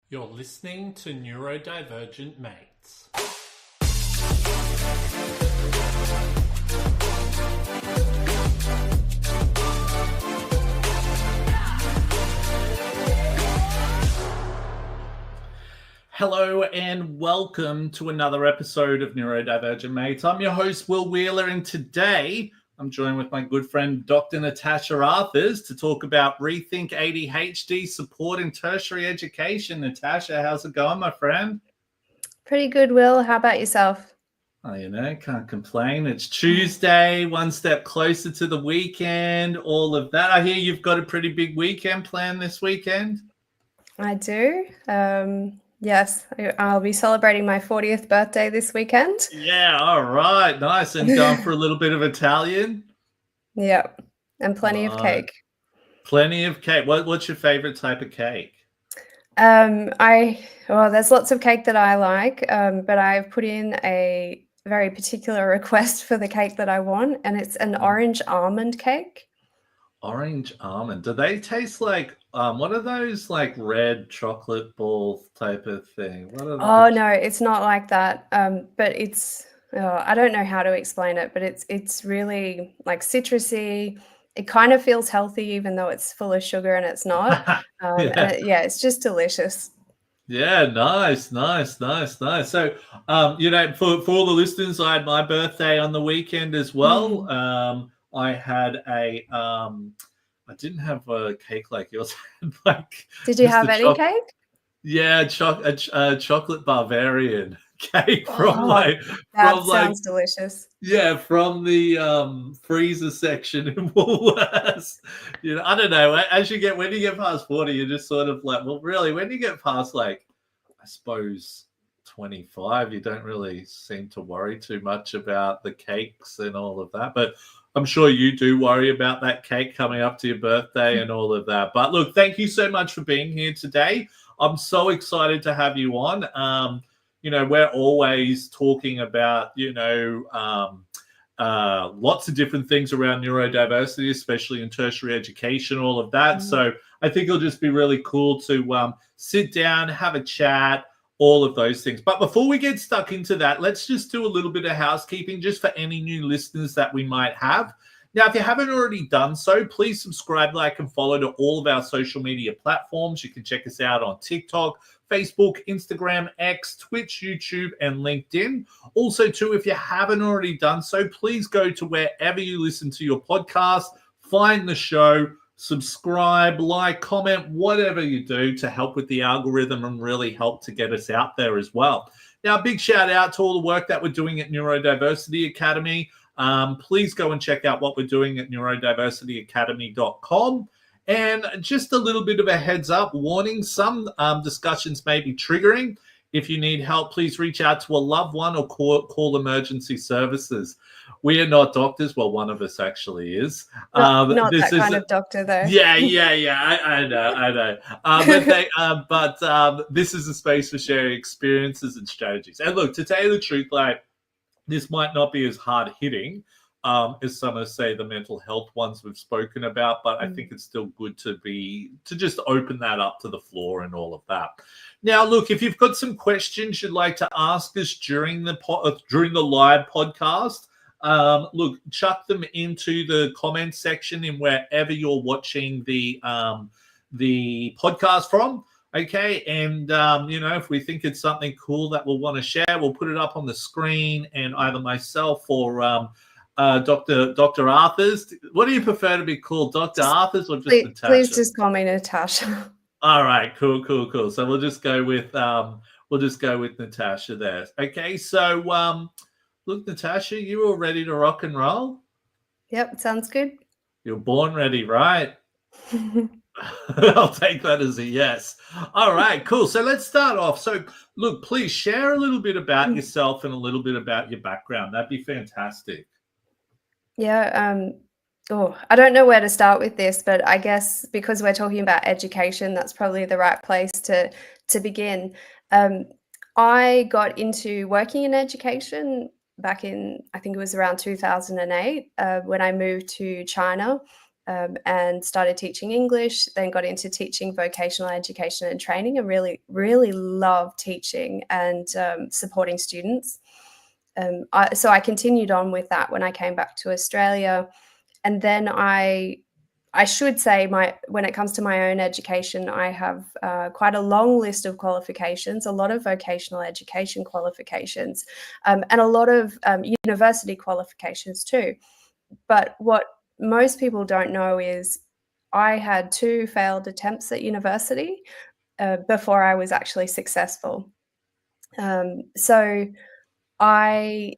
You're listening to Neurodivergent Mates. Hello and welcome to another episode of Neurodivergent Mates. I'm your host, Will Wheeler, and today I'm joined with my good friend, Dr. Natasha Arthars, to talk about Rethink ADHD support in tertiary education. Natasha, how's it going, my friend? Pretty good, Will. How about yourself? Oh, can't complain. It's Tuesday, one step closer to the weekend, all of that. I hear you've got a pretty big weekend planned this weekend. I do. Yes, I'll be celebrating my 40th birthday this weekend. Yeah, all right. Nice. And going for a little bit of Italian? Yep, and plenty of cake. Plenty of cake. What's your favorite type of cake? There's lots of cake that I like, but I've put in a very particular request for the cake that I want, and it's an orange almond cake. Orange almond. Do they taste like what are those like red chocolate balls type of thing? Oh no, it's not like that. But it's I don't know how to explain it, but it's really like citrusy. It kind of feels healthy, even though it's full of sugar and it's not. It's just delicious. Yeah, nice. So, for all the listeners, I had my birthday on the weekend as well. I had I didn't have a cake like yours. Did you have any cake? Yeah, chocolate Bavarian cake sounds delicious. Yeah, from the freezer section in Woolworths. I don't know. When you get past 40, you're just sort of like, well, really, when you get past like, I suppose 25, you don't really seem to worry too much about the cakes and all of that. But I'm sure you do worry about that cake coming up to your birthday and all of that. But look, thank you so much for being here today. I'm so excited to have you on. We're always talking about, lots of different things around neurodiversity, especially in tertiary education, all of that. So I think it'll just be really cool to sit down, have a chat, all of those things. But before we get stuck into that, let's just do a little bit of housekeeping just for any new listeners that we might have. Now, if you haven't already done so, please subscribe, like, and follow to all of our social media platforms. You can check us out on TikTok, Facebook, Instagram, X, Twitch, YouTube, and LinkedIn. Also, too, if you haven't already done so, please go to wherever you listen to your podcast, find the show, subscribe, like, comment, whatever you do to help with the algorithm and really help to get us out there as well. Now, big shout out to all the work that we're doing at Neurodiversity Academy. Please go and check out what we're doing at neurodiversityacademy.com. And just a little bit of a heads up warning, some discussions may be triggering. If you need help, please reach out to a loved one or call emergency services. We are not doctors. Well, one of us actually is. Not that kind of doctor, though. Yeah. I know. But this is a space for sharing experiences and strategies. And look, to tell you the truth, like, this might not be as hard hitting as some of, say, the mental health ones we've spoken about, but I think it's still good to just open that up to the floor and all of that. Now, look, if you've got some questions you'd like to ask us during the live podcast, look, chuck them into the comment section in wherever you're watching the podcast from. Okay, and if we think it's something cool that we'll want to share, we'll put it up on the screen, and either myself or Dr. Arthars. What do you prefer to be called, Dr. Arthars or just Natasha? Please just call me Natasha. All right, cool. So we'll just go with Natasha there. Okay, so look, Natasha, you all ready to rock and roll? Yep, sounds good. You're born ready, right? I'll take that as a yes. All right, cool. So let's start off. So look, please share a little bit about yourself and a little bit about your background. That'd be fantastic. Yeah. I don't know where to start with this, but I guess because we're talking about education, that's probably the right place to begin. I got into working in education back in, I think it was around 2008, when I moved to China. and started teaching English, then got into teaching vocational education and training, and really, really love teaching and supporting students. So I continued on with that when I came back to Australia. And then I should say when it comes to my own education, I have quite a long list of qualifications, a lot of vocational education qualifications, and a lot of university qualifications too. But what most people don't know is I had 2 failed attempts at university before I was actually successful. So I,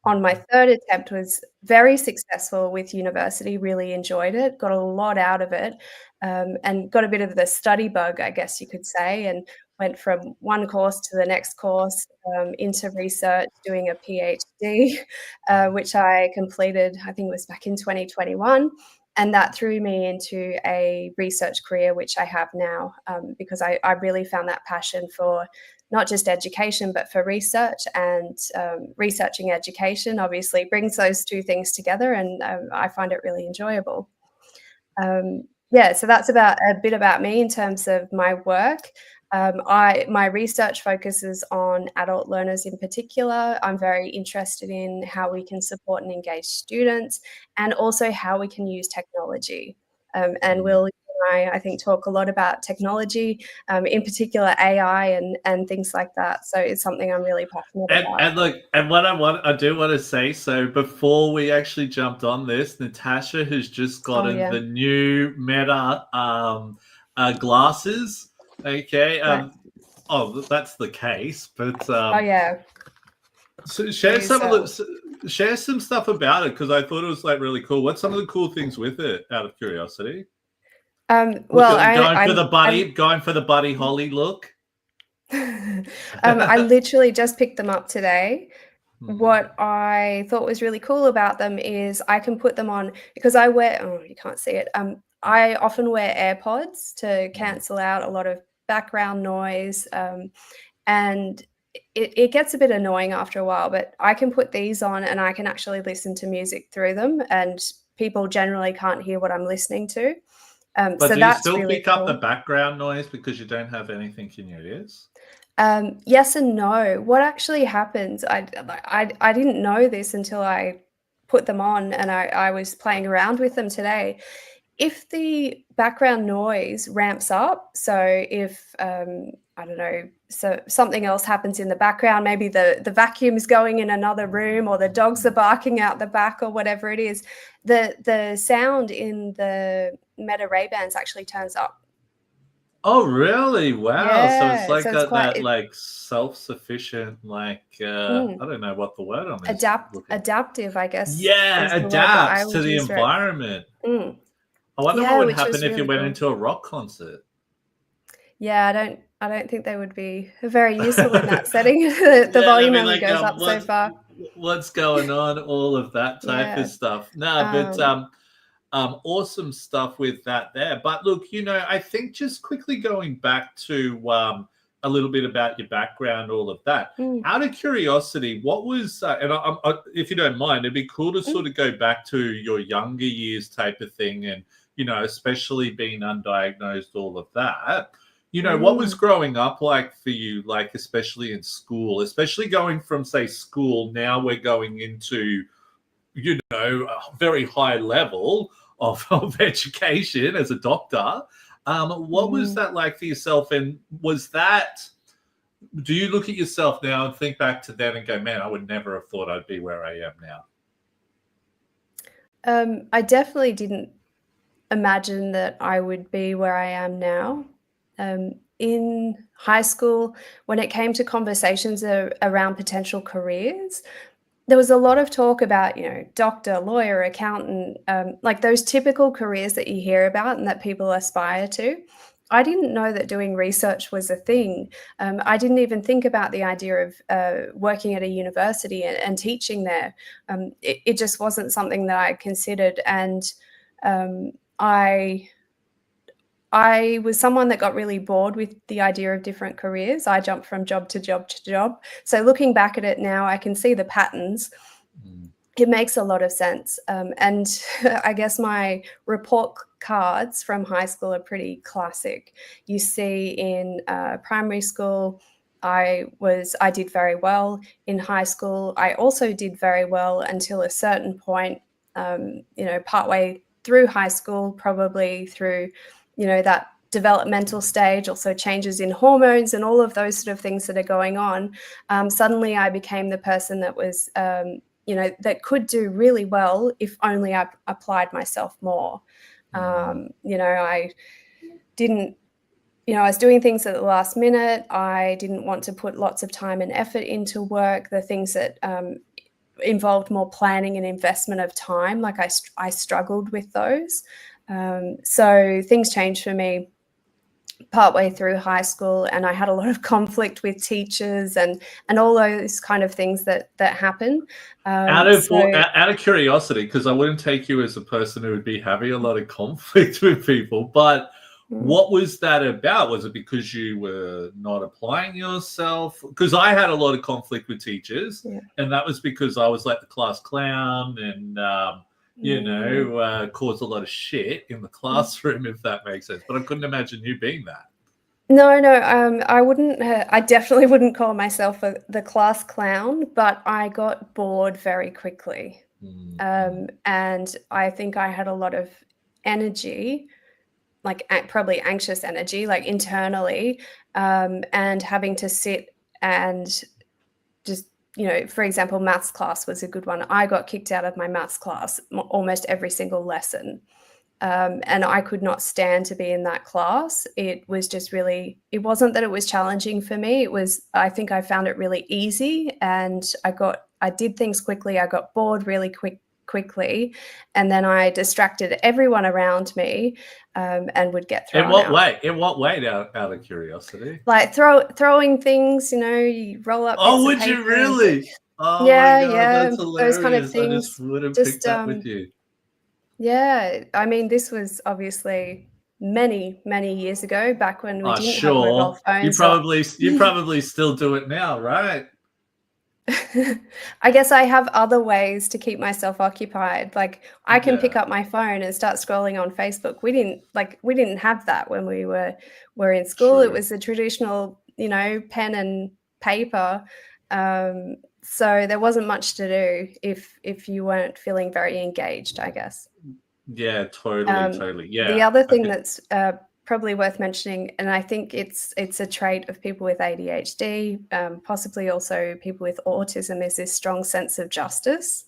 on my 3rd attempt, was very successful with university, really enjoyed it, got a lot out of it, and got a bit of the study bug, I guess you could say, and went from one course to the next course, into research, doing a PhD, which I completed, I think it was back in 2021. And that threw me into a research career, which I have now, because I really found that passion for not just education, but for research, and researching education obviously brings those 2 things together, and I find it really enjoyable. Yeah, so that's a bit about me in terms of my work. My research focuses on adult learners in particular. I'm very interested in how we can support and engage students, and also how we can use technology. And Will and I think, talk a lot about technology, in particular AI and things like that. So it's something I'm really passionate about. And look, and what I do want to say, so before we actually jumped on this, Natasha has just gotten the new Meta glasses. Okay. Right. Oh, that's the case, but Oh yeah. so share some stuff about it, because I thought it was like really cool. What's some of the cool things with it, out of curiosity? Well, going for the Buddy Holly look. I literally just picked them up today. What I thought was really cool about them is I can put them on, because I wear, oh, you can't see it. I often wear AirPods to cancel out a lot of background noise, and it gets a bit annoying after a while, but I can put these on and I can actually listen to music through them, and people generally can't hear what I'm listening to. But so do you that's still really pick up cool. the background noise because you don't have anything in your ears? Yes and no. What actually happens, I didn't know this until I put them on, and I was playing around with them today. If the background noise ramps up, so if I don't know, so something else happens in the background, maybe the vacuum is going in another room, or the dogs are barking out the back, or whatever it is, the sound in the Meta Ray-Bans actually turns up. Oh, really? Wow. So it's Yeah, like so it's that like self-sufficient, like I don't know what the word on this. adaptive, I guess, Yeah, is the word that I adapts to would the use for it. environment. I wonder what Yeah, would which happen was if you really went cool. into a rock concert. Yeah, I don't think they would be very useful in that setting. The Yeah, I volume mean, only like, goes up so far. what's going on? All of that type of Yeah. stuff. No, but awesome stuff with that there. But look, I think just quickly going back to a little bit about your background, all of that. Out of curiosity, what was, and if you don't mind, it'd be cool to sort of go back to your younger years type of thing, and, especially being undiagnosed, all of that. What was growing up like for you, like especially in school, especially going from, say, school, now we're going into, a very high level of education as a doctor. What was that like for yourself? And do you look at yourself now and think back to then and go, man, I would never have thought I'd be where I am now? I definitely didn't imagine that I would be where I am now. In high school, when it came to conversations around potential careers, there was a lot of talk about, doctor, lawyer, accountant, like those typical careers that you hear about and that people aspire to. I didn't know that doing research was a thing. I didn't even think about the idea of working at a university and teaching there. It just wasn't something that I considered. And I was someone that got really bored with the idea of different careers. I jumped from job to job to job. So looking back at it now, I can see the patterns. it makes a lot of sense. And I guess my report cards from high school are pretty classic. You see in primary school, I did very well. In high school, I also did very well until a certain point, partway through high school, probably through, that developmental stage, also changes in hormones and all of those sort of things that are going on. Suddenly I became the person that was, that could do really well if only I applied myself more. I didn't, I was doing things at the last minute. I didn't want to put lots of time and effort into work. The things that involved more planning and investment of time, like I struggled with those. So things changed for me partway through high school, and I had a lot of conflict with teachers and all those kind of things that happen. Out of curiosity, because I wouldn't take you as a person who would be having a lot of conflict with people, but what was that about? Was it because you were not applying yourself? Because I had a lot of conflict with teachers, and that was because I was like the class clown and caused a lot of shit in the classroom, if that makes sense. But I couldn't imagine you being that. No, I wouldn't. I definitely wouldn't call myself the class clown, but I got bored very quickly, and I think I had a lot of energy, like probably anxious energy, like internally, and having to sit and just, for example, maths class was a good one. I got kicked out of my maths class almost every single lesson. And I could not stand to be in that class. It was just really, it wasn't that it was challenging for me. I think I found it really easy, and I did things quickly. I got bored really quickly, and then I distracted everyone around me, and would get thrown out. In what way, out of curiosity? Like throwing things, you roll up. Oh, would you really? Oh yeah, my God, yeah, that's hilarious. those kind of things. I just wouldn't pick that with you. Yeah, I mean, this was obviously many, many years ago, back when we didn't have mobile phones. You probably still do it now, right? I guess I have other ways to keep myself occupied. Like I can pick up my phone and start scrolling on Facebook. We didn't have that when we were in school. True. It was the traditional, pen and paper. So there wasn't much to do if you weren't feeling very engaged, I guess. Yeah, totally. Yeah. The other thing that's probably worth mentioning, and I think it's a trait of people with ADHD, possibly also people with autism, is this strong sense of justice.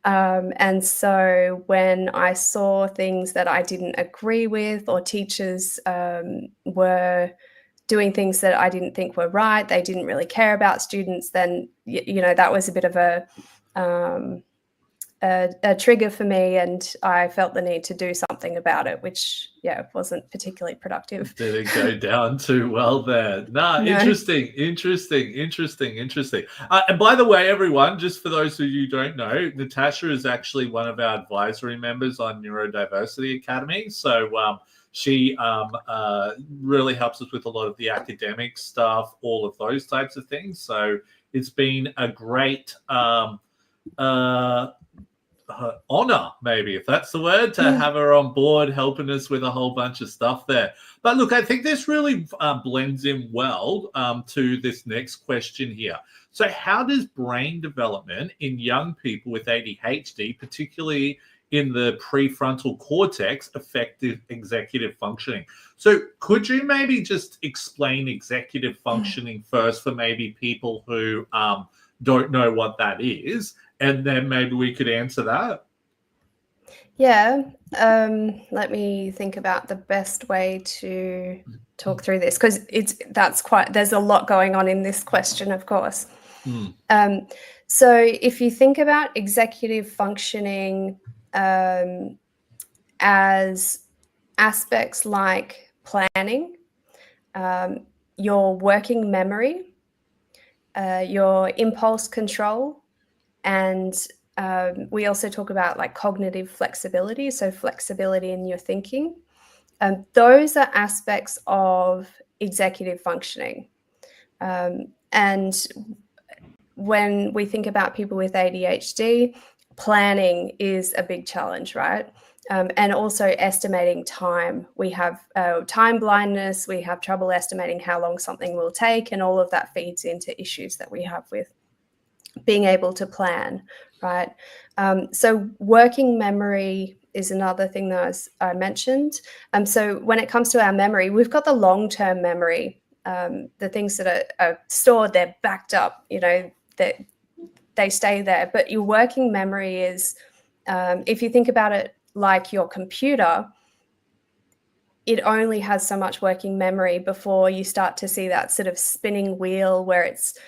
And so when I saw things that I didn't agree with, or teachers were doing things that I didn't think were right, they didn't really care about students, then that was a bit of a trigger for me, and I felt the need to do something about it, which wasn't particularly productive. Didn't go down too well there. No. Interesting. And by the way, everyone, just for those of you who don't know, Natasha is actually one of our advisory members on Neurodiversity Academy. So she really helps us with a lot of the academic stuff, all of those types of things. So it's been a great honor, maybe, if that's the word, to have her on board helping us with a whole bunch of stuff there. But look, I think this really blends in well to this next question here. So how does brain development in young people with ADHD, particularly in the prefrontal cortex, affect executive functioning? So could you maybe just explain executive functioning first for maybe people who don't know what that is, and then maybe we could answer that? Yeah. Let me think about the best way to talk through this, because there's a lot going on in this question, of course. So if you think about executive functioning as aspects like planning, your working memory, your impulse control, and we also talk about like cognitive flexibility, so flexibility in your thinking. Those are aspects of executive functioning. And when we think about people with ADHD, planning is a big challenge, right? And also estimating time. We have time blindness, we have trouble estimating how long something will take, and all of that feeds into issues that we have with being able to plan, right? So working memory is another thing that I mentioned. So when it comes to our memory, we've got the long-term memory, the things that are stored, they're backed up, that they stay there. But your working memory is, if you think about it like your computer, it only has so much working memory before you start to see that sort of spinning wheel where it's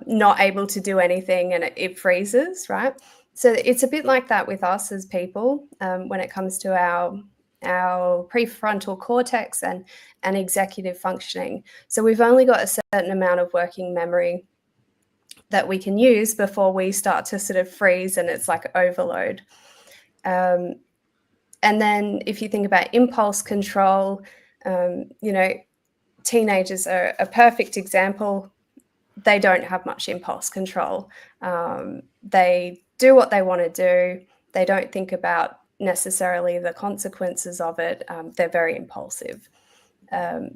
not able to do anything and it freezes, right? So it's a bit like that with us as people when it comes to our prefrontal cortex and executive functioning. So we've only got a certain amount of working memory that we can use before we start to sort of freeze and it's like overload. And then if you think about impulse control, teenagers are a perfect example. They don't have much impulse control. They do what they want to do. They don't think about necessarily the consequences of it. They're very impulsive.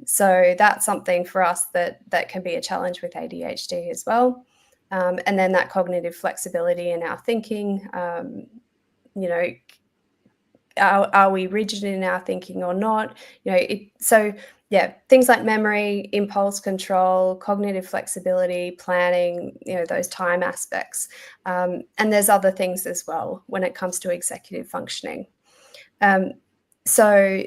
So that's something for us that can be a challenge with ADHD as well. And then that cognitive flexibility in our thinking, are we rigid in our thinking or not? Things like memory, impulse control, cognitive flexibility, planning, those time aspects. And there's other things as well when it comes to executive functioning. So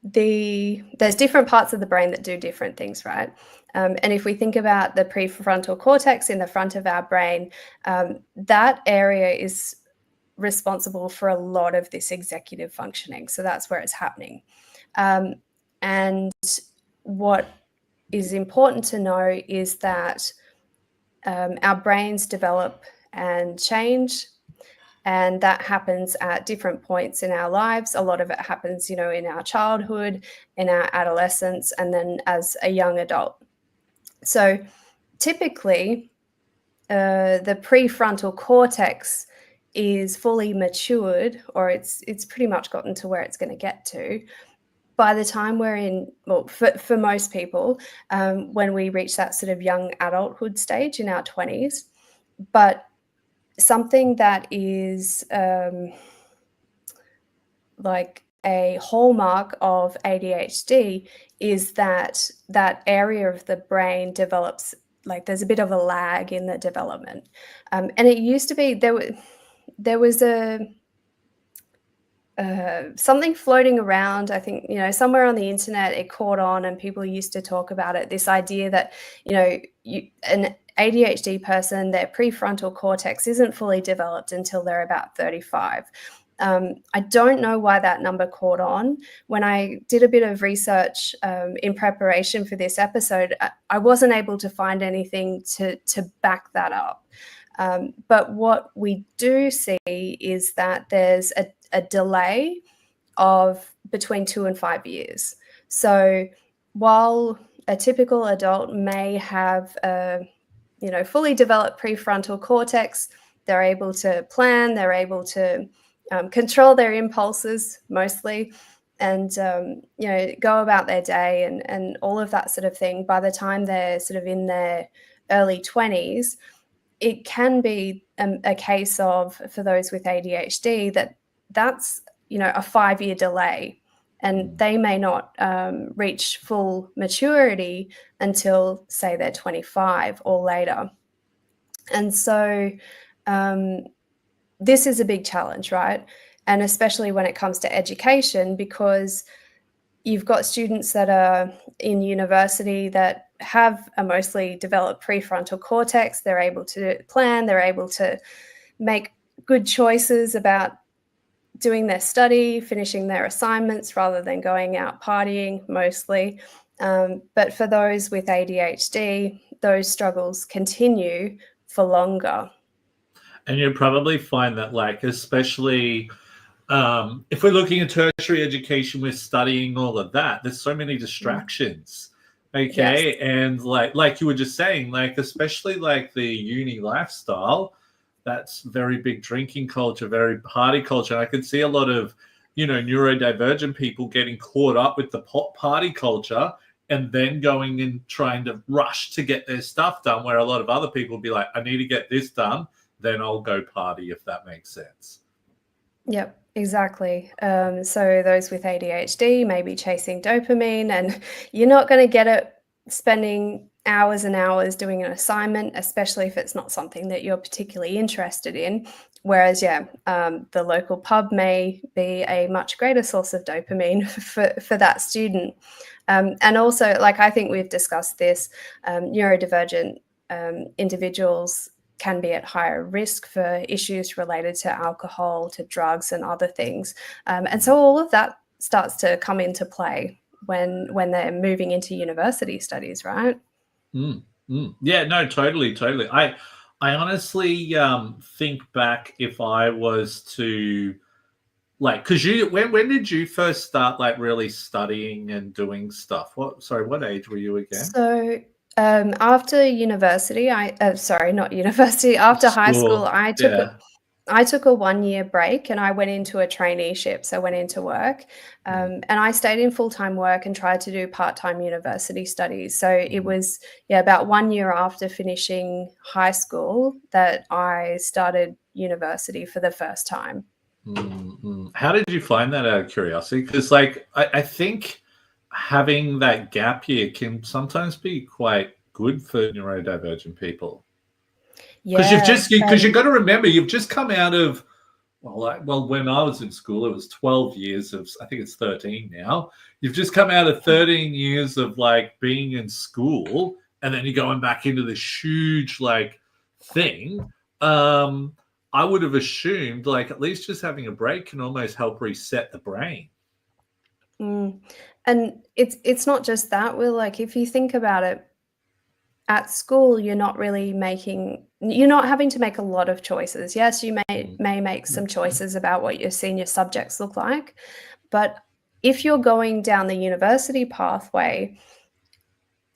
there's different parts of the brain that do different things, right? And if we think about the prefrontal cortex in the front of our brain, that area is responsible for a lot of this executive functioning. So that's where it's happening. And what is important to know is that our brains develop and change, and that happens at different points in our lives. A lot of it happens, in our childhood, in our adolescence, and then as a young adult. So typically, the prefrontal cortex is fully matured, or it's pretty much gotten to where it's going to get to by the time we're in, for most people, when we reach that sort of young adulthood stage in our 20s. But something that is like a hallmark of ADHD is that area of the brain develops, like there's a bit of a lag in the development. And it used to be there was something floating around, I think, somewhere on the internet, it caught on and people used to talk about it, this idea that, an ADHD person, their prefrontal cortex isn't fully developed until they're about 35. I don't know why that number caught on. When I did a bit of research in preparation for this episode, I wasn't able to find anything to back that up. But what we do see is that there's a delay of between 2 and 5 years. So while a typical adult may have a fully developed prefrontal cortex, they're able to plan, they're able to control their impulses mostly, and go about their day and all of that sort of thing. By the time they're sort of in their early 20s, it can be a case of, for those with ADHD, that's a 5-year delay, and they may not reach full maturity until, say, they're 25 or later. And so this is a big challenge, right? And especially when it comes to education, because you've got students that are in university that have a mostly developed prefrontal cortex. They're able to plan, they're able to make good choices about doing their study, finishing their assignments rather than going out partying mostly. But for those with ADHD, those struggles continue for longer. And you'll probably find that, especially if we're looking at tertiary education, we're studying all of that. There's so many distractions Okay, and like you were just saying, like especially like the uni lifestyle, that's very big drinking culture, very party culture. I could see a lot of, neurodivergent people getting caught up with the party culture and then going and trying to rush to get their stuff done, where a lot of other people would be like, I need to get this done, then I'll go party, if that makes sense. Yep, exactly. So those with ADHD may be chasing dopamine, and you're not going to get it spending hours and hours doing an assignment, especially if it's not something that you're particularly interested in. Whereas, the local pub may be a much greater source of dopamine for that student. And also, like I think we've discussed this, neurodivergent individuals can be at higher risk for issues related to alcohol, to drugs, and other things. And so all of that starts to come into play when they're moving into university studies, right? Yeah, no, totally. I honestly think back, if I was to because when did you first start like really studying and doing stuff? What age were you again? So after university, not university, after high school, Yeah. I took a 1-year break and I went into a traineeship. So I went into work, and I stayed in full-time work and tried to do part-time university studies. So it was about 1 year after finishing high school that I started university for the first time. How did you find that, out of curiosity? Because I think having that gap year can sometimes be quite good for neurodivergent people. Because you've got to remember, you've just come out of when I was in school, it was 12 years of, I think it's 13 now. You've just come out of 13 years of like being in school, and then you're going back into this huge thing. I would have assumed at least just having a break can almost help reset the brain. And it's not just that, Will. Like, if you think about it, at school, you're not having to make a lot of choices. Yes, you may make some choices about what your senior subjects look like, but if you're going down the university pathway,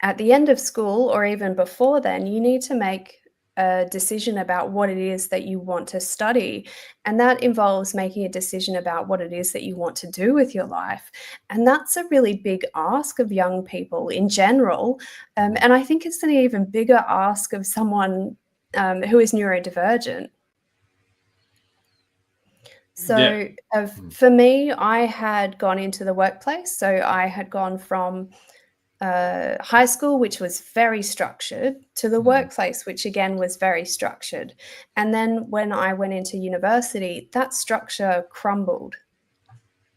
at the end of school or even before then, you need to make a decision about what it is that you want to study. And that involves making a decision about what it is that you want to do with your life. And that's a really big ask of young people in general. And I think it's an even bigger ask of someone who is neurodivergent. So for me, I had gone into the workplace. So I had gone from high school, which was very structured, to the workplace, which again was very structured. And then when I went into university, that structure crumbled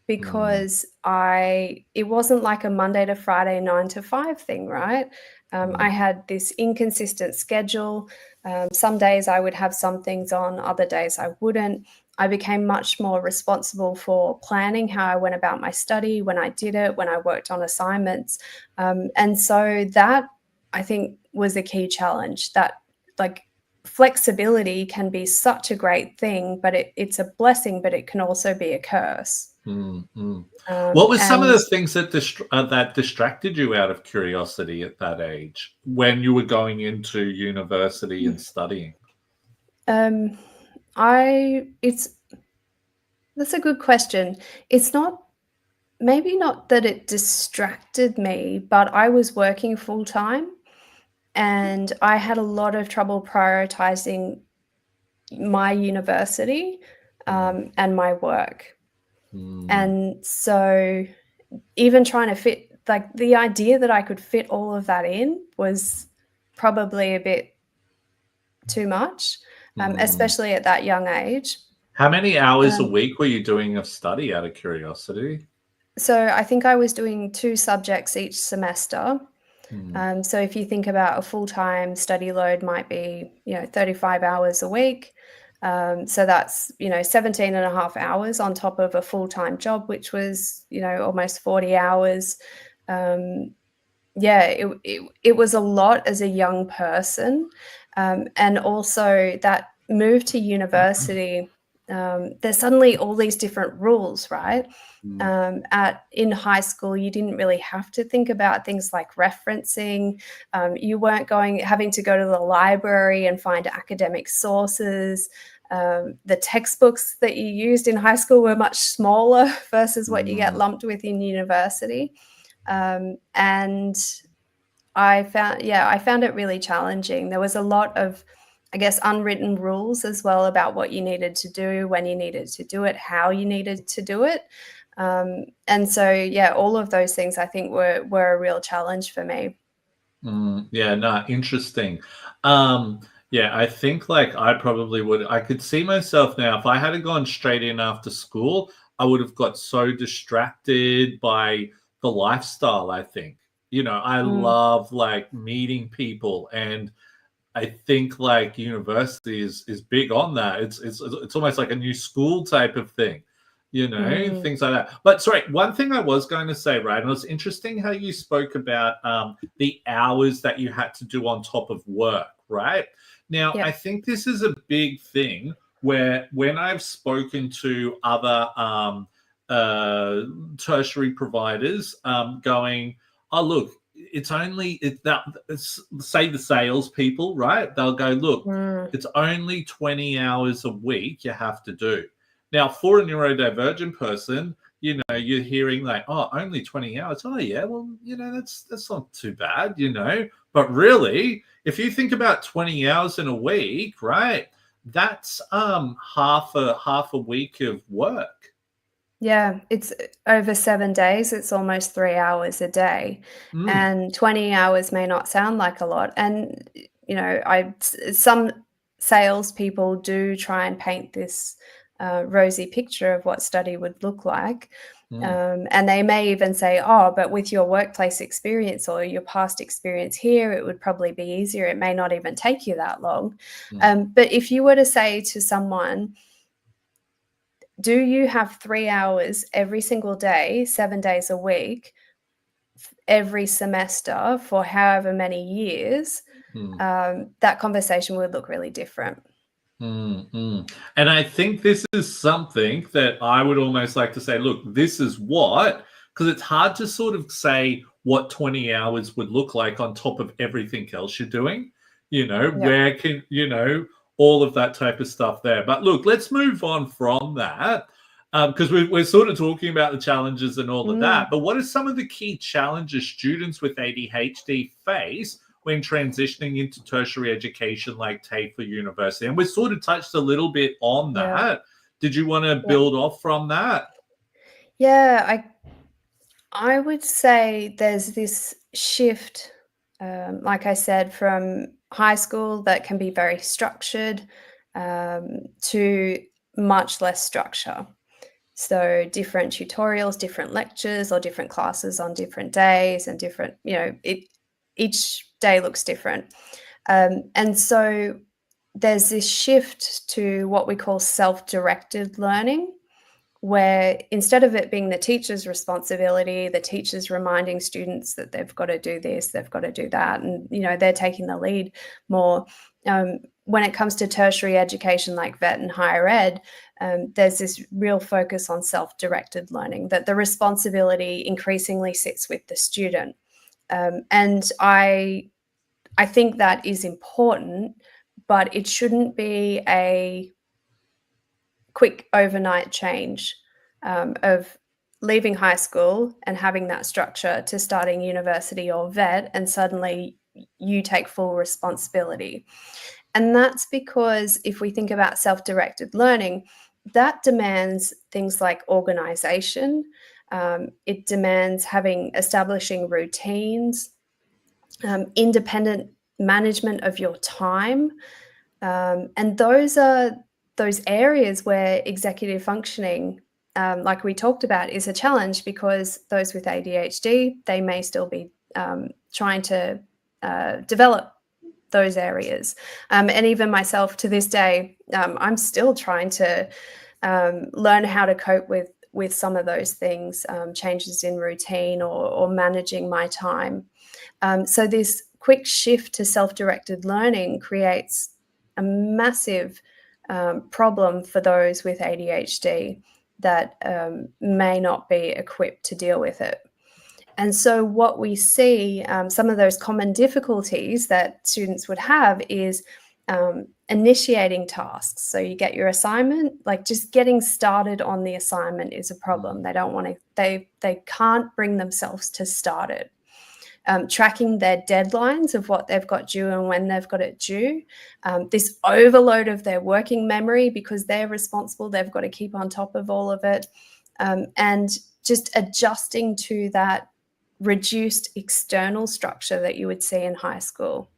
because it wasn't like a Monday to Friday 9 to 5 thing, right? I had this inconsistent schedule. Some days I would have some things on, other days I wouldn't. I became much more responsible for planning how I went about my study, when I did it, when I worked on assignments. And so that, I think, was a key challenge, that flexibility can be such a great thing, but it's a blessing, but it can also be a curse. What were some of the things that distracted you, out of curiosity, at that age when you were going into university and studying? That's a good question. It's maybe not that it distracted me, but I was working full time and I had a lot of trouble prioritizing my university and my work. And so even trying to fit, the idea that I could fit all of that in was probably a bit too much, especially at that young age. How many hours a week were you doing of study, out of curiosity? So I think I was doing 2 subjects each semester. So if you think about a full-time study load might be, 35 hours a week. So that's, 17 and a half hours on top of a full-time job, which was, almost 40 hours. It was a lot as a young person. And also that move to university, there's suddenly all these different rules, right? Mm. In high school, you didn't really have to think about things like referencing. You weren't having to go to the library and find academic sources. The textbooks that you used in high school were much smaller versus what you get Mm. lumped with in university. And I found it really challenging. There was a lot of, I guess, unwritten rules as well about what you needed to do, when you needed to do it, how you needed to do it. And so, yeah, all of those things I think were a real challenge for me. Yeah, no, interesting. Yeah, I think like I could see myself now if I had gone straight in after school, I would have got so distracted by the lifestyle, I think. I Mm, love like meeting people, and I think like university is big on that. It's almost like a new school type of thing, mm, things like that. But sorry, one thing I was going to say, right? And it was interesting how you spoke about the hours that you had to do on top of work, right? Now, I yep. think this is a big thing where when I've spoken to other tertiary providers, going, oh look, it's only say the salespeople, right? They'll go, look, Mm, it's only 20 hours a week you have to do. Now, for a neurodivergent person, you're hearing like, oh, only 20 hours. Oh, yeah, well, that's not too bad, But really, if you think about 20 hours in a week, right, that's half a week of work. yeah, it's over 7 days. It's almost 3 hours a day, Mm, and 20 hours may not sound like a lot. And some salespeople do try and paint this rosy picture of what study would look like. mm, And they may even say, oh, but with your workplace experience or your past experience here, it would probably be easier. It may not even take you that long. mm, But if you were to say to someone, do you have 3 hours every single day, 7 days a week, every semester for however many years, mm. that conversation would look really different. And I think this is something that I would almost like to say, look, this is what, because it's hard to sort of say what 20 hours would look like on top of everything else you're doing. Yep. Where all of that type of stuff there. But look, let's move on from that because we're sort of talking about the challenges and all of Mm. that. But what are some of the key challenges students with ADHD face when transitioning into tertiary education like TAFE or university? And we sort of touched a little bit on Yeah. that. Did you want to Yeah. build off from that? Yeah. I would say there's this shift, like I said, from high school that can be very structured to much less structure. So different tutorials, different lectures, or different classes on different days, and different, each day looks different. And so there's this shift to what we call self-directed learning, where instead of it being the teacher's responsibility, the teacher's reminding students that they've got to do this, they've got to do that, and they're taking the lead more. When it comes to tertiary education like vet and higher ed, there's this real focus on self-directed learning, that the responsibility increasingly sits with the student. And I think that is important, but it shouldn't be a quick overnight change of leaving high school and having that structure to starting university or vet, and suddenly you take full responsibility. And that's because if we think about self-directed learning, that demands things like organization. It demands establishing routines, independent management of your time. And those are those areas where executive functioning, like we talked about, is a challenge, because those with ADHD, they may still be trying to develop those areas. And even myself to this day, I'm still trying to learn how to cope with some of those things, changes in routine or managing my time. So this quick shift to self-directed learning creates a massive problem for those with ADHD that may not be equipped to deal with it. And so what we see, some of those common difficulties that students would have is initiating tasks. So you get your assignment, like just getting started on the assignment is a problem. They don't want to, they can't bring themselves to start it. Tracking their deadlines of what they've got due and when they've got it due. This overload of their working memory because they're responsible, they've got to keep on top of all of it. And just adjusting to that reduced external structure that you would see in high school.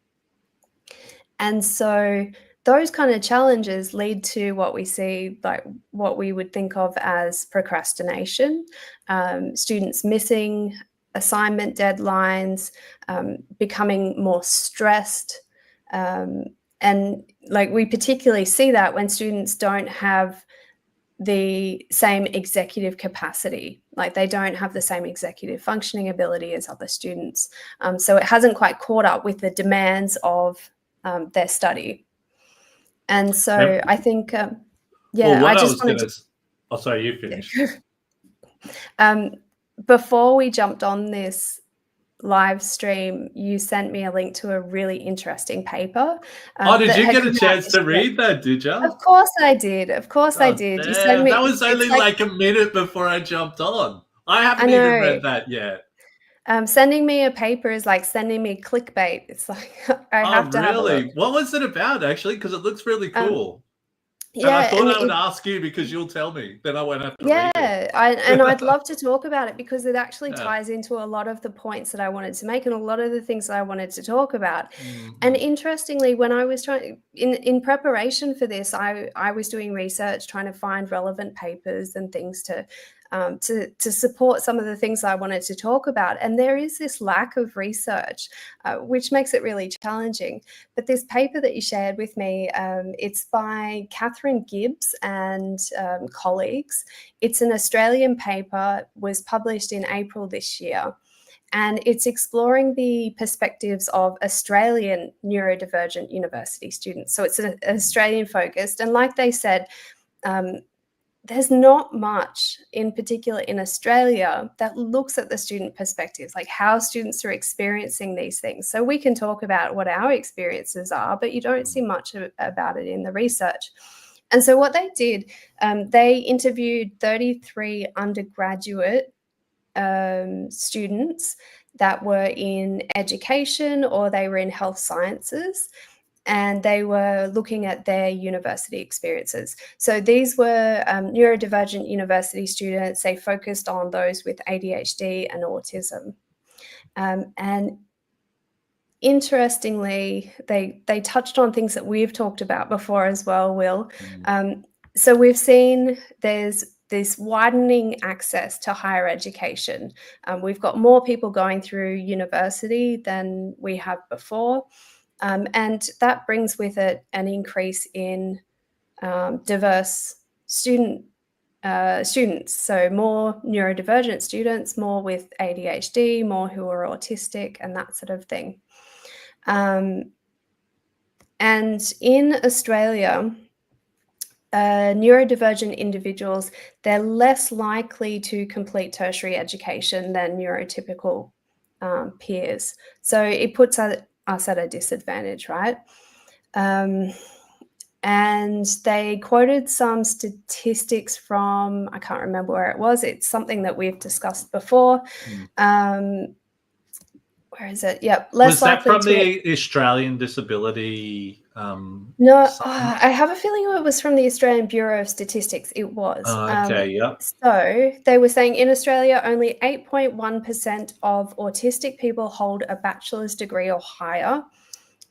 And so those kind of challenges lead to what we see, like what we would think of as procrastination, students missing assignment deadlines, becoming more stressed. And like we particularly see that when students don't have the same executive capacity, like they don't have the same executive functioning ability as other students. So it hasn't quite caught up with the demands of their study. And so I think, I just wanted to... Oh, sorry, you finish. Before we jumped on this live stream, you sent me a link to a really interesting paper. Did you get a chance to read that, did you? Of course I did. Of course I did. Damn, you sent me, that was only like a minute before I jumped on. I haven't even read that yet. Sending me a paper is like sending me clickbait. It's like I have to have a look. What was it about, actually? Because it looks really cool. Yeah, and I thought I would ask you because you'll tell me. Then I won't have to read it. And I'd love to talk about it because it actually ties into a lot of the points that I wanted to make and a lot of the things that I wanted to talk about. And interestingly, when I was trying in preparation for this, I was doing research, trying to find relevant papers and things to support some of the things I wanted to talk about. And there is this lack of research, which makes it really challenging. But this paper that you shared with me, it's by Catherine Gibbs and colleagues. It's an Australian paper, was published in April this year. And it's exploring the perspectives of Australian neurodivergent university students. So it's an Australian focused. And like they said, there's not much in particular in Australia that looks at the student perspectives, like how students are experiencing these things. So we can talk about what our experiences are, but you don't see much about it in the research. And so what they did, they interviewed 33 undergraduate students that were in education or they were in health sciences. And they were looking at their university experiences. So these were neurodivergent university students. They focused on those with ADHD and autism. And interestingly, they touched on things that we've talked about before as well, Will. So we've seen there's this widening access to higher education. We've got more people going through university than we have before. And that brings with it an increase in diverse students. So more neurodivergent students, more with ADHD, more who are autistic and that sort of thing. And in Australia, neurodivergent individuals, they're less likely to complete tertiary education than neurotypical peers. So it puts us at a disadvantage, right? And they quoted some statistics from, I can't remember where it was. It's something that we've discussed before. Where is it? Yep. Was that from the Australian Disability? No, I have a feeling it was from the Australian Bureau of Statistics. It was. Okay, yep. So they were saying in Australia, only 8.1% of autistic people hold a bachelor's degree or higher.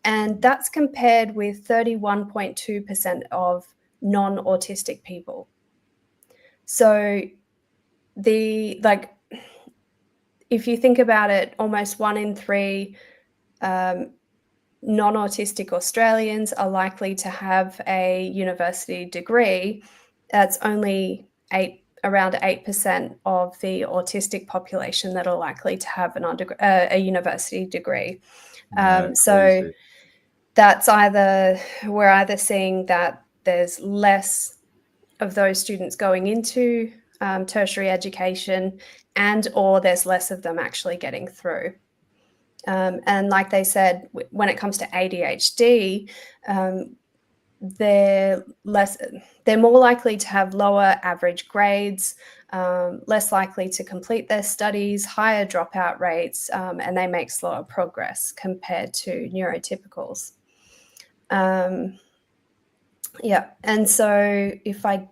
And that's compared with 31.2% of non-autistic people. So if you think about it, almost 1 in 3 non-autistic Australians are likely to have a university degree. That's only around 8% of the autistic population that are likely to have a university degree. So that's we're either seeing that there's less of those students going into tertiary education, and or there's less of them actually getting through. And like they said, when it comes to ADHD, they're more likely to have lower average grades, less likely to complete their studies, higher dropout rates, and they make slower progress compared to neurotypicals. Yeah, and so if I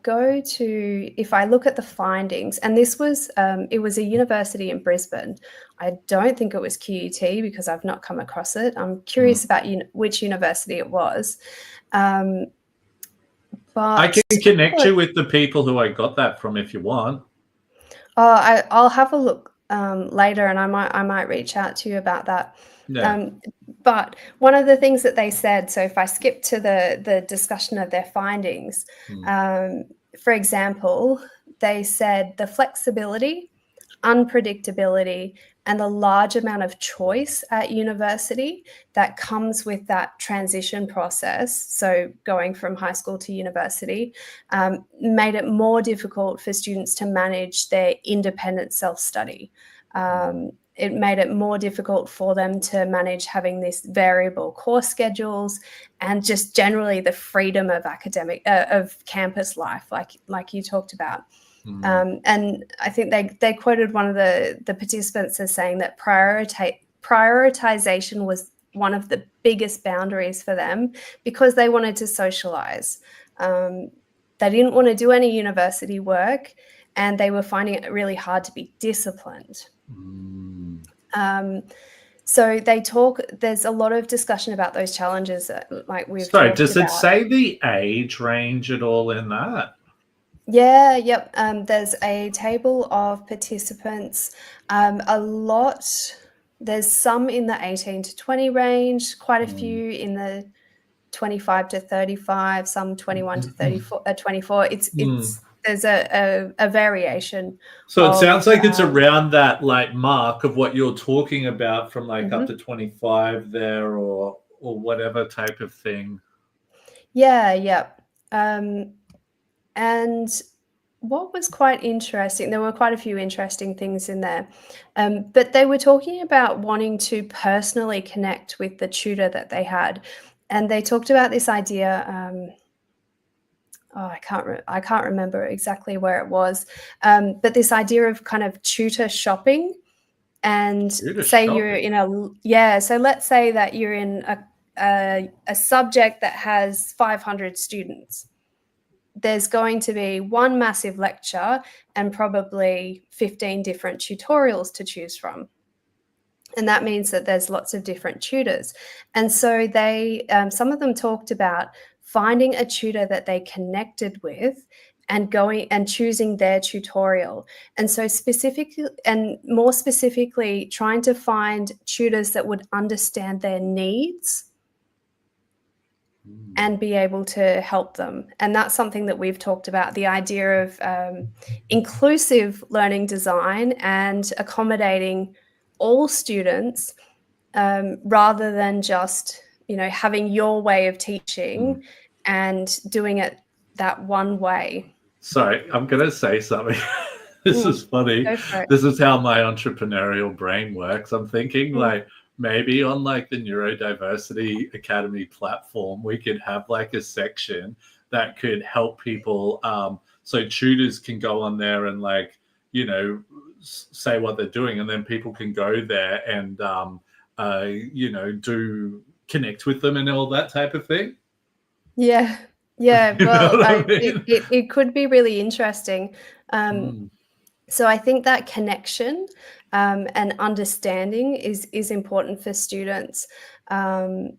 look at the findings, and this was, it was a university in Brisbane. I don't think it was QUT because I've not come across it. I'm curious about which university it was. But I can connect you with the people who I got that from if you want. I'll have a look later, and I might reach out to you about that. Yeah. But one of the things that they said, so if I skip to the discussion of their findings, for example, they said the flexibility, unpredictability, and the large amount of choice at university that comes with that transition process, so going from high school to university, made it more difficult for students to manage their independent self-study. It made it more difficult for them to manage having this variable course schedules and just generally the freedom of of campus life, like you talked about. And I think they quoted one of the participants as saying that prioritization was one of the biggest boundaries for them because they wanted to socialize. They didn't want to do any university work, and they were finding it really hard to be disciplined. So there's a lot of discussion about those challenges that, like we've talked about. Does it say the age range at all in that? Yeah, yep. There's a table of participants. There's some in the 18 to 20 range, quite a few in the 25 to 35, some 21 to 24. There's a variation. So it sounds like it's around that like mark of what you're talking about, from like up to 25 there, or whatever type of thing. Yeah, yeah. And what was quite interesting, there were quite a few interesting things in there, but they were talking about wanting to personally connect with the tutor that they had. And they talked about this idea, I can't remember exactly where it was, but this idea of kind of tutor shopping. And say you're in so let's say that you're in a subject that has 500 students. There's going to be one massive lecture and probably 15 different tutorials to choose from. And that means that there's lots of different tutors. And so some of them talked about finding a tutor that they connected with and going and choosing their tutorial. And so more specifically, trying to find tutors that would understand their needs and be able to help them. And that's something that we've talked about, the idea of inclusive learning design and accommodating all students, rather than just, having your way of teaching and doing it that one way. Sorry, I'm going to say something. This is funny. This is how my entrepreneurial brain works. I'm thinking like maybe on like the Neurodiversity Academy platform, we could have like a section that could help people. So tutors can go on there and like, say what they're doing, and then people can go there and, do connect with them and all that type of thing. Yeah. Yeah. Well, it could be really interesting. So I think that connection and understanding is important for students. That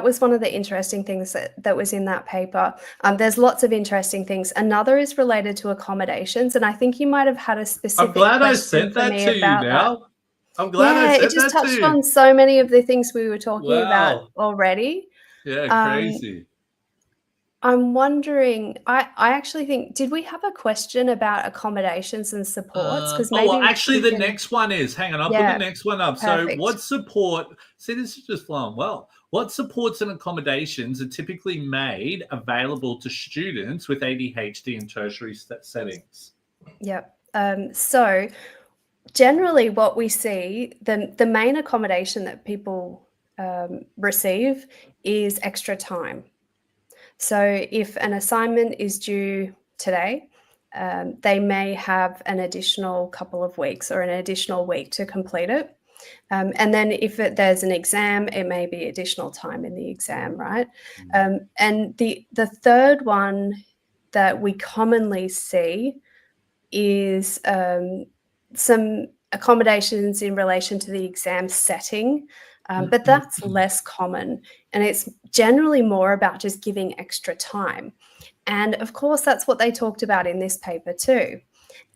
was one of the interesting things that was in that paper. There's lots of interesting things. Another is related to accommodations, and I think you might have had a specific. I'm glad I sent that to you now. I'm glad I sent that to you. It just touched on so many of the things we were talking about already. Yeah, crazy. I'm wondering, I actually think, did we have a question about accommodations and supports? Because the next one is, hang on, I'll put the next one up. Perfect. So what support, see, this is just flowing well. what supports and accommodations are typically made available to students with ADHD in tertiary settings? Yep. So generally what we see, the main accommodation that people receive is extra time. So if an assignment is due today, they may have an additional couple of weeks or an additional week to complete it. And then if there's an exam, it may be additional time in the exam, right? And the third one that we commonly see is some accommodations in relation to the exam setting, but that's less common. And it's generally more about just giving extra time. And of course, that's what they talked about in this paper too.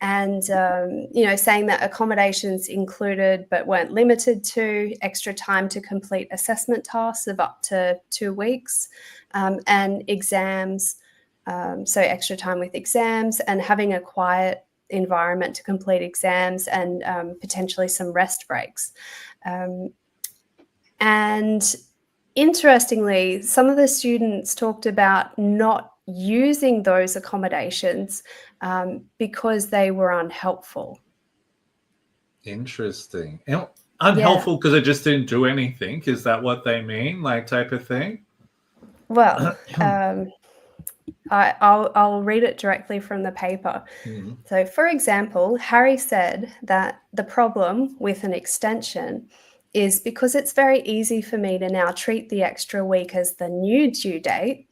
And, saying that accommodations included but weren't limited to extra time to complete assessment tasks of up to 2 weeks, and exams, so extra time with exams and having a quiet environment to complete exams and potentially some rest breaks. And interestingly, some of the students talked about not using those accommodations because they were unhelpful. Interesting. Unhelpful because I just didn't do anything. Is that what they mean? Like type of thing? Well, I'll read it directly from the paper. Mm-hmm. So, for example, Harry said that the problem with an extension is because it's very easy for me to now treat the extra week as the new due date,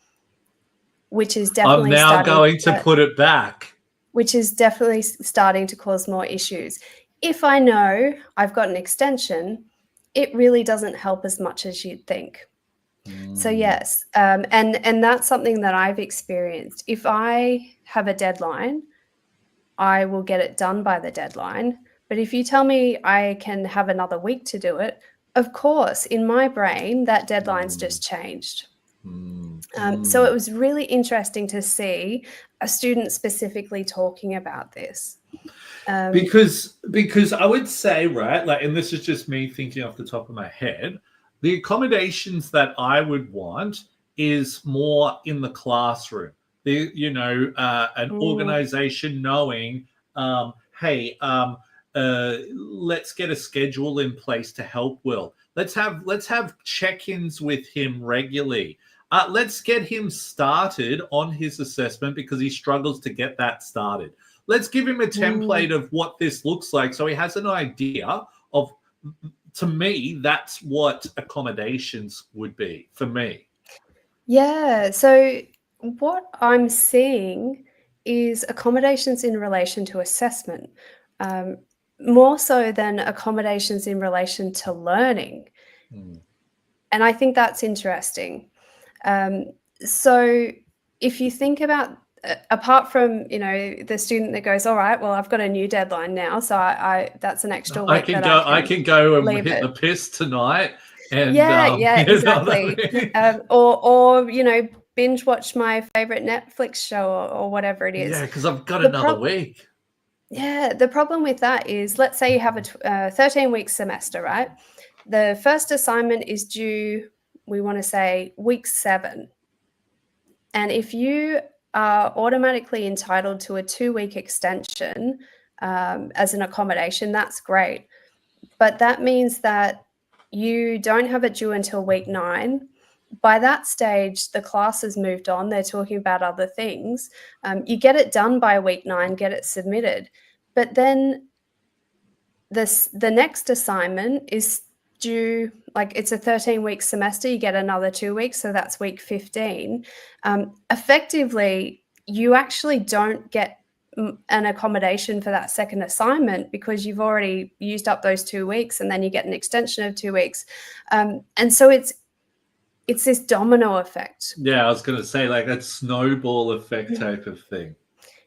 which is definitely I'm now going to put it back. Which is definitely starting to cause more issues. If I know I've got an extension, it really doesn't help as much as you'd think. So yes, and that's something that I've experienced. If I have a deadline, I will get it done by the deadline. But if you tell me I can have another week to do it, of course, in my brain, that deadline's just changed. So it was really interesting to see a student specifically talking about this. Because I would say, right, like, and this is just me thinking off the top of my head, the accommodations that I would want is more in the classroom. An organization knowing, hey, let's get a schedule in place to help Will. Let's have check-ins with him regularly. Let's get him started on his assessment because he struggles to get that started. Let's give him a template of what this looks like so he has an idea of. To me, that's what accommodations would be for me. Yeah. So what I'm seeing is accommodations in relation to assessment, more so than accommodations in relation to learning. And I think that's interesting. So if you think about, apart from, the student that goes, all right, well, I've got a new deadline now, so I that's an extra week. I can go and hit the piss tonight. And exactly. Or binge watch my favorite Netflix show or whatever it is. Yeah, because I've got another week. Yeah, the problem with that is, let's say you have a 13-week semester, right? The first assignment is due, we want to say, week 7. And if you are automatically entitled to a 2-week extension as an accommodation, that's great. But that means that you don't have it due until week 9. By that stage, the class has moved on. They're talking about other things. You get it done by week 9, get it submitted. But then the next assignment is due, like, it's a 13-week semester. You get another 2 weeks, so that's week 15. Effectively, you actually don't get an accommodation for that second assignment because you've already used up those 2 weeks, and then you get an extension of 2 weeks. And so it's this domino effect. Yeah, I was going to say, like, that snowball effect type of thing.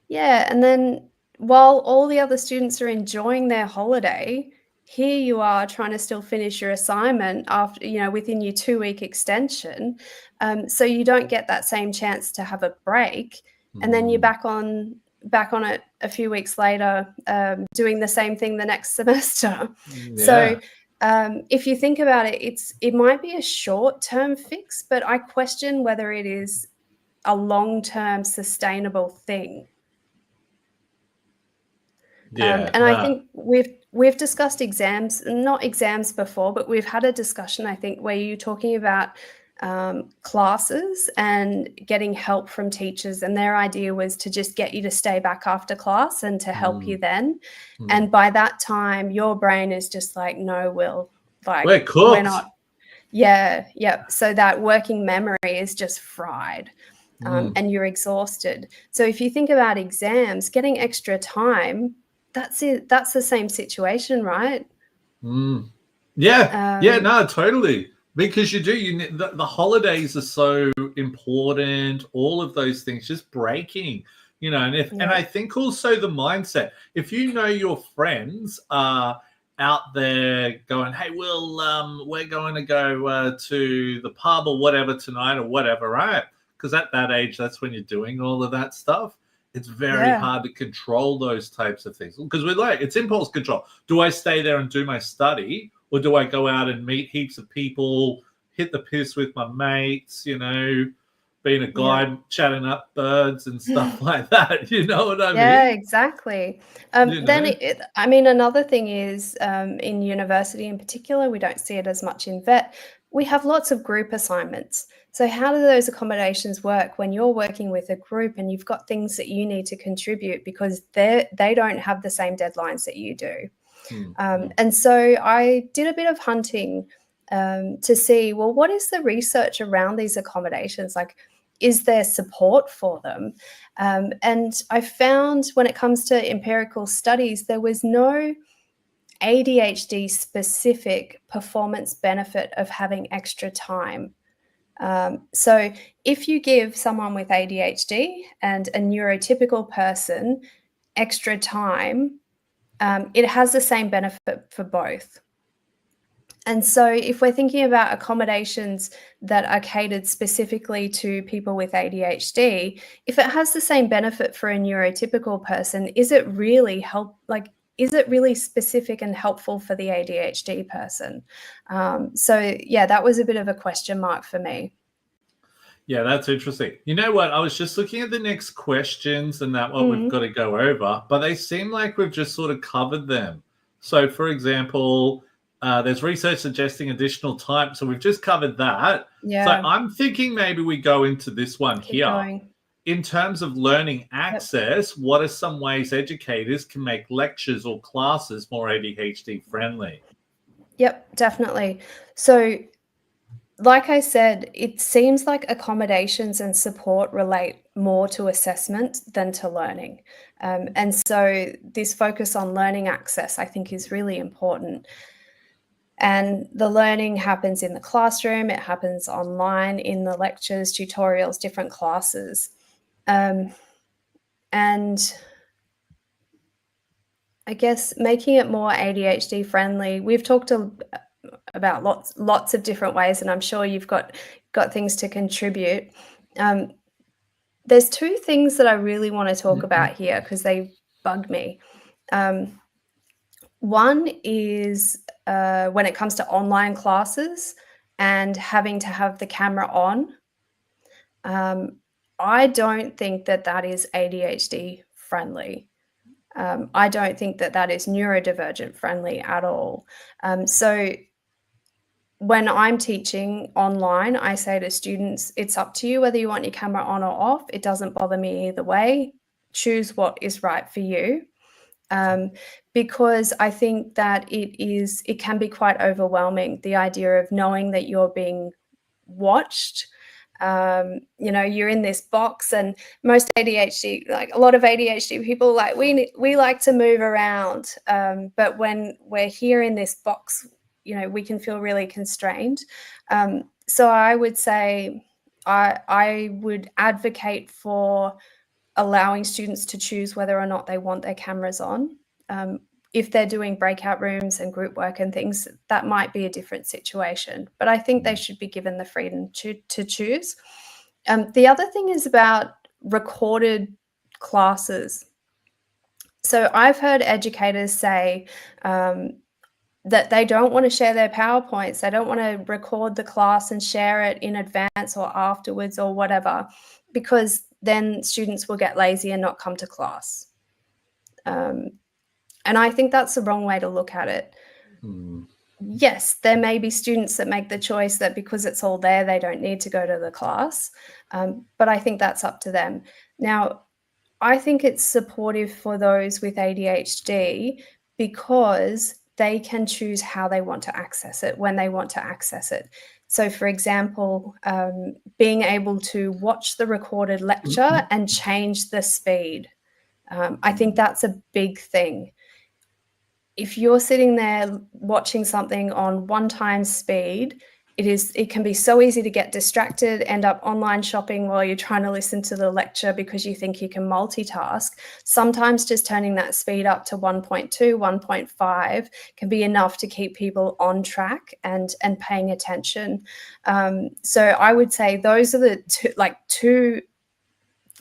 Yeah, and then while all the other students are enjoying their holiday, here you are trying to still finish your assignment after, within your 2-week extension. So you don't get that same chance to have a break. And then you're back on it a few weeks later, doing the same thing the next semester. Yeah. So If you think about it, it might be a short-term fix, but I question whether it is a long-term sustainable thing. Yeah, and I think we've discussed exams, not exams before, but we've had a discussion, I think, where you're talking about classes and getting help from teachers, and their idea was to just get you to stay back after class and to help you then. And by that time, your brain is just like, no, Will, like we're cooked. we're not. Yeah. So that working memory is just fried. And you're exhausted. So if you think about exams, getting extra time, that's it. That's the same situation, right? Yeah, no, totally. Because the holidays are so important. All of those things, just breaking, and I think also the mindset. If you know your friends are out there going, hey, we're going to go to the pub or whatever tonight or whatever, right? Because at that age, that's when you're doing all of that stuff. It's very hard to control those types of things because it's impulse control. Do I stay there and do my study, or do I go out and meet heaps of people, hit the piss with my mates, being a guy chatting up birds and stuff like that? You know what I mean? Yeah, exactly. Then, another thing is in university in particular, we don't see it as much in vet. We have lots of group assignments. So how do those accommodations work when you're working with a group and you've got things that you need to contribute because they don't have the same deadlines that you do? And so I did a bit of hunting to see, well, what is the research around these accommodations? Like, is there support for them? And I found when it comes to empirical studies, there was no ADHD specific performance benefit of having extra time. So if you give someone with ADHD and a neurotypical person extra time, it has the same benefit for both. And so if we're thinking about accommodations that are catered specifically to people with ADHD, if it has the same benefit for a neurotypical person, is it really is it really specific and helpful for the ADHD person? So yeah, that was a bit of a question mark for me. Yeah, that's interesting. You know what? I was just looking at the next questions and what we've got to go over, but they seem like we've just sort of covered them. So, for example, there's research suggesting additional time. So we've just covered that. Yeah. So I'm thinking maybe we go into this one Keep here. going. In terms of learning access, what are some ways educators can make lectures or classes more ADHD friendly? Yep, definitely. So like I said, it seems like accommodations and support relate more to assessment than to learning. And so this focus on learning access, I think, is really important. And the learning happens in the classroom, it happens online, in the lectures, tutorials, different classes. And I guess making it more ADHD friendly, we've talked about lots of different ways, and I'm sure you've got things to contribute. There's two things that I really want to talk about here because they bug me. One is when it comes to online classes and having to have the camera on. I don't think that is ADHD friendly. I don't think that is neurodivergent friendly at all. So when I'm teaching online, I say to students, it's up to you whether you want your camera on or off. It doesn't bother me either way. Choose what is right for you. Because I think that it can be quite overwhelming, the idea of knowing that you're being watched. You're in this box, and most ADHD, like a lot of ADHD people, like we like to move around. But when we're here in this box, we can feel really constrained. So I would say I would advocate for allowing students to choose whether or not they want their cameras on. If they're doing breakout rooms and group work and things, that might be a different situation. But I think they should be given the freedom to choose. The other thing is about recorded classes. So I've heard educators say, that they don't want to share their PowerPoints. They don't want to record the class and share it in advance or afterwards or whatever, because then students will get lazy and not come to class. And I think that's the wrong way to look at it. Yes, there may be students that make the choice that because it's all there, they don't need to go to the class. But I think that's up to them. Now, I think it's supportive for those with ADHD because they can choose how they want to access it, when they want to access it. So, for example, being able to watch the recorded lecture and change the speed. I think that's a big thing. If you're sitting there watching something on 1x speed, it can be so easy to get distracted, end up online shopping while you're trying to listen to the lecture because you think you can multitask. Sometimes just turning that speed up to 1.2, 1.5 can be enough to keep people on track and paying attention. So I would say those are the two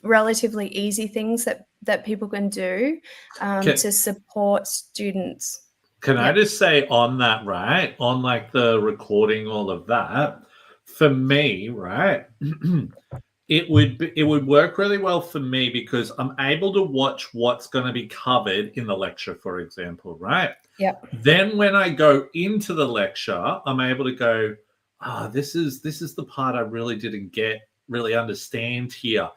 relatively easy things that people can do to support students. Can I just say on that, right? On like the recording, all of that, for me, right? it would work really well for me because I'm able to watch what's going to be covered in the lecture, for example, right? Yeah. Then when I go into the lecture, I'm able to go, this is the part I really didn't really understand here.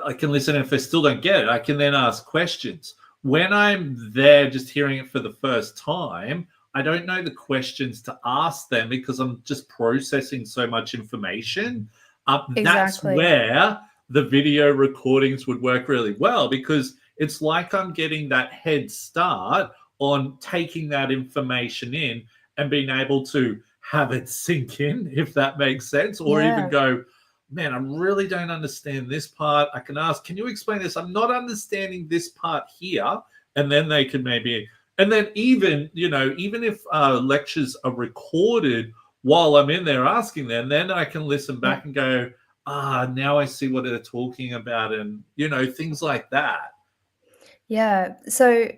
I can listen, and if I still don't get it, I can then ask questions. When I'm there just hearing it for the first time, I don't know the questions to ask them because I'm just processing so much information. Exactly. That's where the video recordings would work really well because it's like I'm getting that head start on taking that information in and being able to have it sink in, if that makes sense, or even go, man, I really don't understand this part. I can ask, can you explain this? I'm not understanding this part here. And then they can maybe, and then even if lectures are recorded while I'm in there asking them, then I can listen back and go, now I see what they're talking about, and, things like that. Yeah. So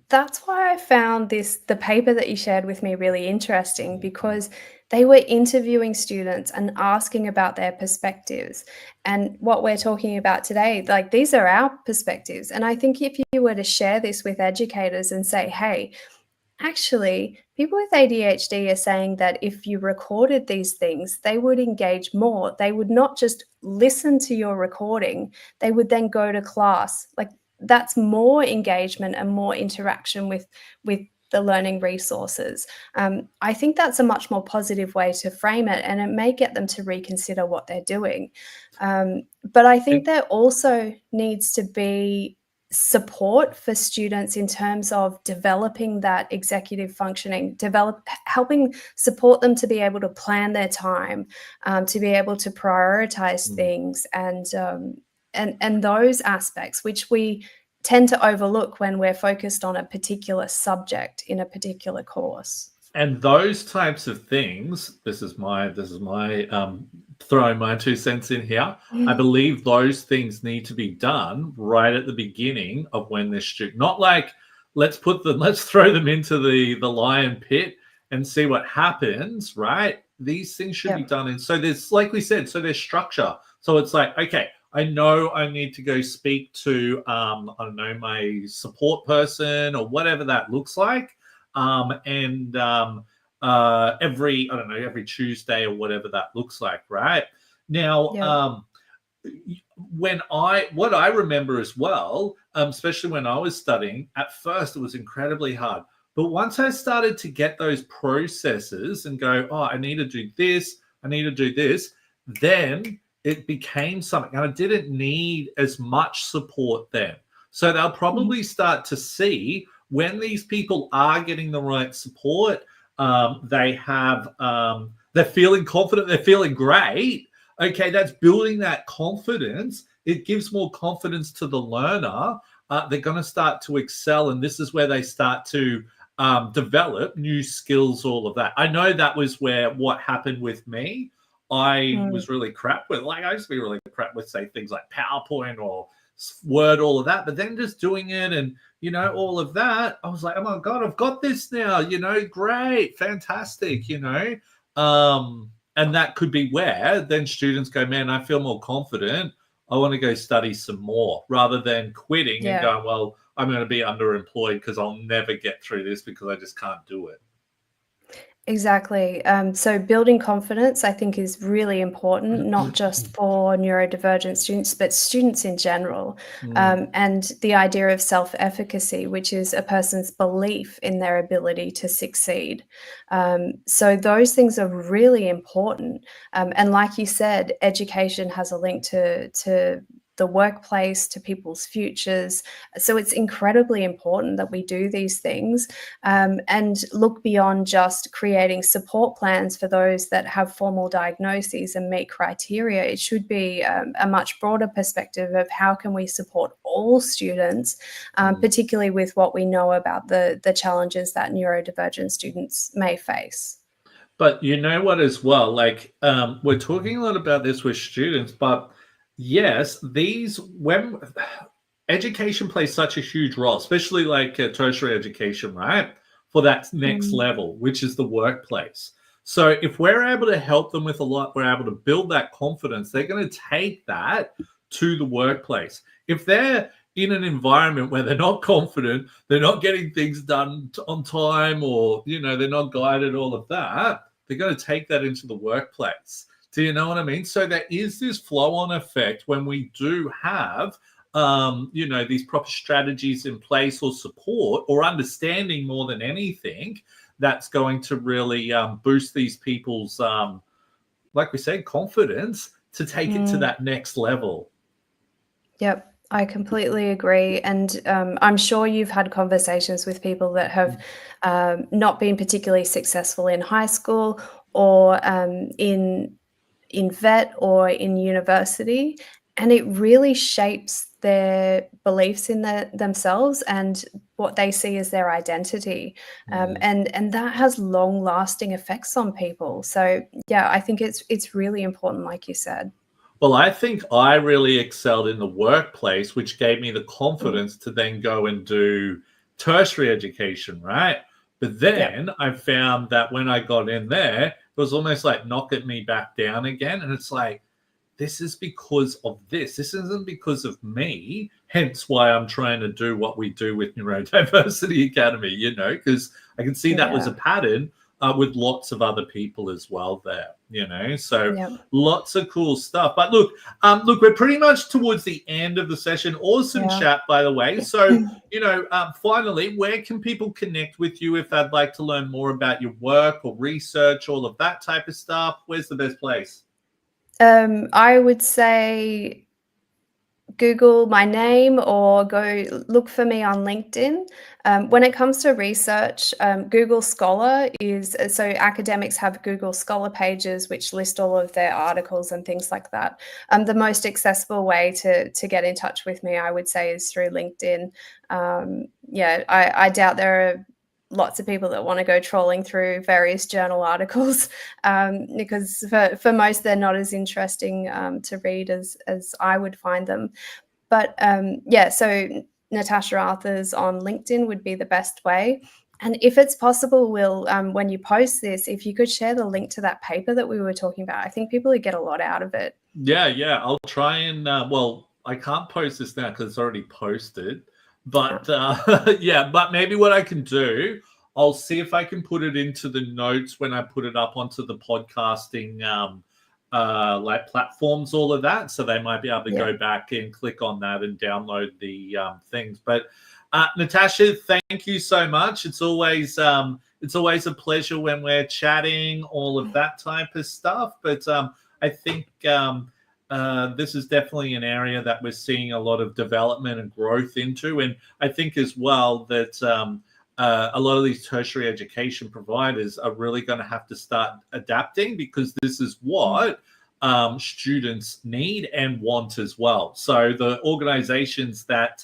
that's why I found the paper that you shared with me really interesting, because they were interviewing students and asking about their perspectives. And what we're talking about today, like, these are our perspectives. And I think if you were to share this with educators and say, hey, actually, people with ADHD are saying that if you recorded these things, they would engage more. They would not just listen to your recording, they would then go to class. Like, that's more engagement and more interaction with the learning resources. I think that's a much more positive way to frame it, and it may get them to reconsider what they're doing. But I think there also needs to be support for students in terms of developing that executive functioning, helping support them to be able to plan their time, to be able to prioritize things, and those aspects which we tend to overlook when we're focused on a particular subject in a particular course. And those types of things, this is my throwing my 2 cents in here. I believe those things need to be done right at the beginning of when they're student. Not like let's throw them into the lion pit and see what happens, right? These things should be done. And so there's, like we said, so there's structure. So it's like, okay, I know I need to go speak to, I don't know, my support person or whatever that looks like. Every Tuesday or whatever that looks like, right? Now, what I remember as well, especially when I was studying, at first it was incredibly hard. But once I started to get those processes and go, I need to do this, then it became something. And I didn't need as much support then. So they'll probably start to see when these people are getting the right support, they're feeling confident, they're feeling great. Okay, that's building that confidence. It gives more confidence to the learner. They're going to start to excel, and this is where they start to develop new skills, all of that. I know that was what happened with me. I was really crap with, I used to be really crap with, say, things like PowerPoint or word all of that, but then just doing it and, all of that, I was like, oh my God, I've got this now, great, fantastic, and that could be where then students go, man, I feel more confident. I want to go study some more, rather than quitting and going, well, I'm going to be underemployed because I'll never get through this because I just can't do it. Exactly. So building confidence, I think, is really important, not just for neurodivergent students, but students in general. And the idea of self-efficacy, which is a person's belief in their ability to succeed. So those things are really important. And like you said, education has a link to the workplace, to people's futures. So it's incredibly important that we do these things and look beyond just creating support plans for those that have formal diagnoses and meet criteria. It should be a much broader perspective of how can we support all students, particularly with what we know about the challenges that neurodivergent students may face. But you know what as well, like we're talking a lot about this with students, but yes, when education plays such a huge role, especially like tertiary education, right? For that next level, which is the workplace. So if we're able to help them with a lot, we're able to build that confidence, they're going to take that to the workplace. If they're in an environment where they're not confident, they're not getting things done on time, or, they're not guided, all of that, they're going to take that into the workplace. Do you know what I mean? So there is this flow-on effect when we do have, these proper strategies in place, or support, or understanding more than anything, that's going to really boost these people's, like we said, confidence to take it to that next level. Yep. I completely agree. And I'm sure you've had conversations with people that have not been particularly successful in high school, or in vet, or in university, and it really shapes their beliefs in themselves and what they see as their identity. And that has long-lasting effects on people. So yeah, I think it's really important, like you said. Well, I think I really excelled in the workplace, which gave me the confidence to then go and do tertiary education, right? But then I found that when I got in there, it was almost like knocking me back down again. And it's like, this is because of this. This isn't because of me. Hence why I'm trying to do what we do with Neurodiversity Academy, because I can see that was a pattern with lots of other people as well there, so lots of cool stuff. But look, we're pretty much towards the end of the session. Awesome chat, by the way. So, finally, where can people connect with you if they'd like to learn more about your work or research, all of that type of stuff? Where's the best place? I would say Google my name, or go look for me on LinkedIn. When it comes to research, Google Scholar is, so academics have Google Scholar pages which list all of their articles and things like that. The most accessible way to get in touch with me, I would say, is through LinkedIn. I doubt there are lots of people that want to go trawling through various journal articles, because for most they're not as interesting to read as I would find them. But so Natasha Arthars on LinkedIn would be the best way. And if it's possible, Will, when you post this, if you could share the link to that paper that we were talking about, I think people would get a lot out of it. Yeah, I'll try and, I can't post this now because it's already posted. But but maybe what I can do, I'll see if I can put it into the notes when I put it up onto the podcasting like platforms, all of that. So they might be able to go back and click on that and download the things. But Natasha, thank you so much. It's always a pleasure when we're chatting, all of that type of stuff. But I think this is definitely an area that we're seeing a lot of development and growth into. And I think as well that a lot of these tertiary education providers are really going to have to start adapting, because this is what students need and want as well. So the organizations that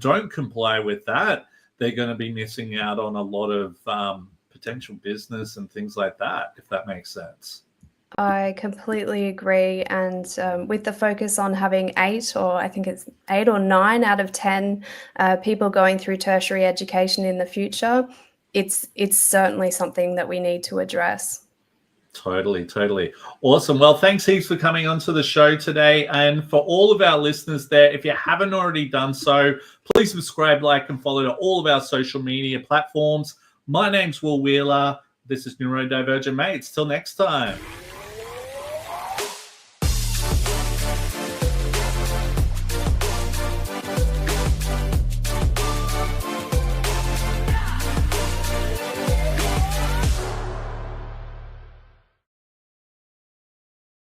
don't comply with that, they're going to be missing out on a lot of potential business and things like that, if that makes sense. I completely agree. And with the focus on having 8, or I think it's 8 or 9 out of 10 people going through tertiary education in the future, it's certainly something that we need to address. Totally. Awesome. Well, thanks heaps for coming onto the show today. And for all of our listeners there, if you haven't already done so, please subscribe, like, and follow to all of our social media platforms. My name's Will Wheeler. This is Neurodivergent Mates. Till next time.